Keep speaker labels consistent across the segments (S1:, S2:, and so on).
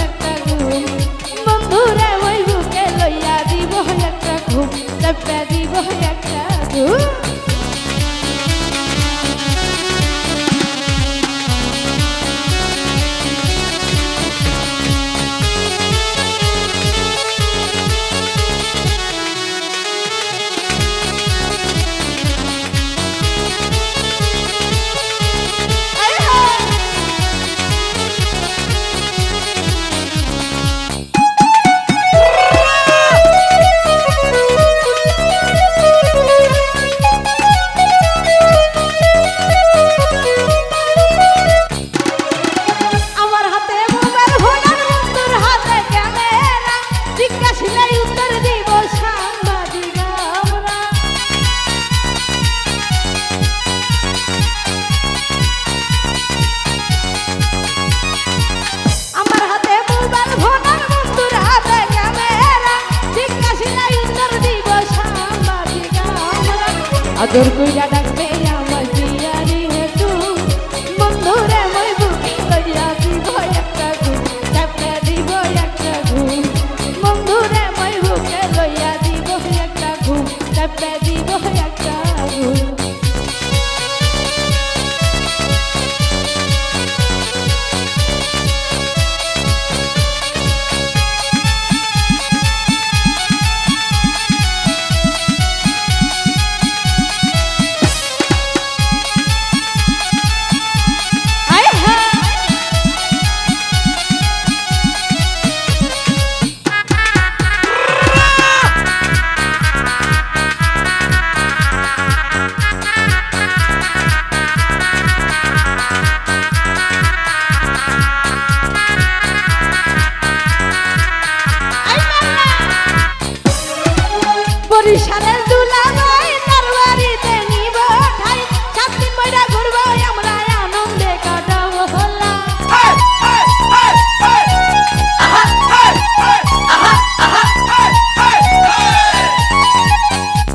S1: একটা ঘুম বন্ধুরে ওই বুকে লইয়া দিব একটা ঘুম চাপা দিব একটা ঘুম আদর কইরা ডাকবে আমার জিয়ারি হেতু বন্ধুরে মই বুকে লইয়া দিব একটা ঘুম চাপা দিব একটা ঘুম বন্ধুরে মই বুকে লইয়া দিব একটা ঘুম চাপা দিব একটা ঘুম বরিশালের দুলাভাই তার বাড়িতে নিব ঠাই 7 দিন বইরা ঘুরবো আমরা আনন্দে কাটাবো হলা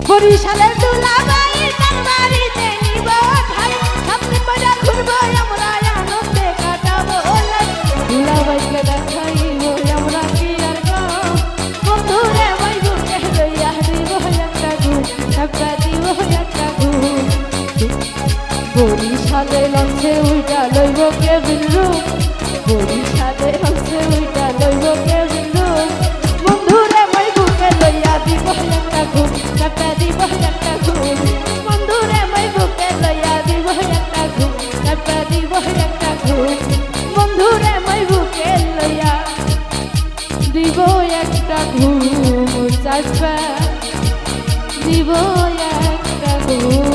S1: বরিশালের দুলাভাই তার বাড়িতে নিব ঠাই 7 দিন বইরা ঘুরবো আমরা আনন্দে কাটাবো হলা দুলাভাইকে দেখাইব আমরা কি আর গাও বন্ধুরে মই বুকে লইয়া দিব একটা ঘুম চাপা দিব একটা ঘুম বরিশালে লঞ্চে উইটা লইব কেবিন রুম বরিশালে লঞ্চে উইটা লইব কেবিন রুম বন্ধুরে মই বুকে লইয়া দিব একটা ঘুম চাপা দিব একটা ঘুম বন্ধুরে মই বুকে লইয়া দিব একটা ঘুম চাপা দিব একটা ঘুম বন্ধুরে মই বুকে লইয়া দিব একটা ঘুম চাপা দিব একটা ঘুম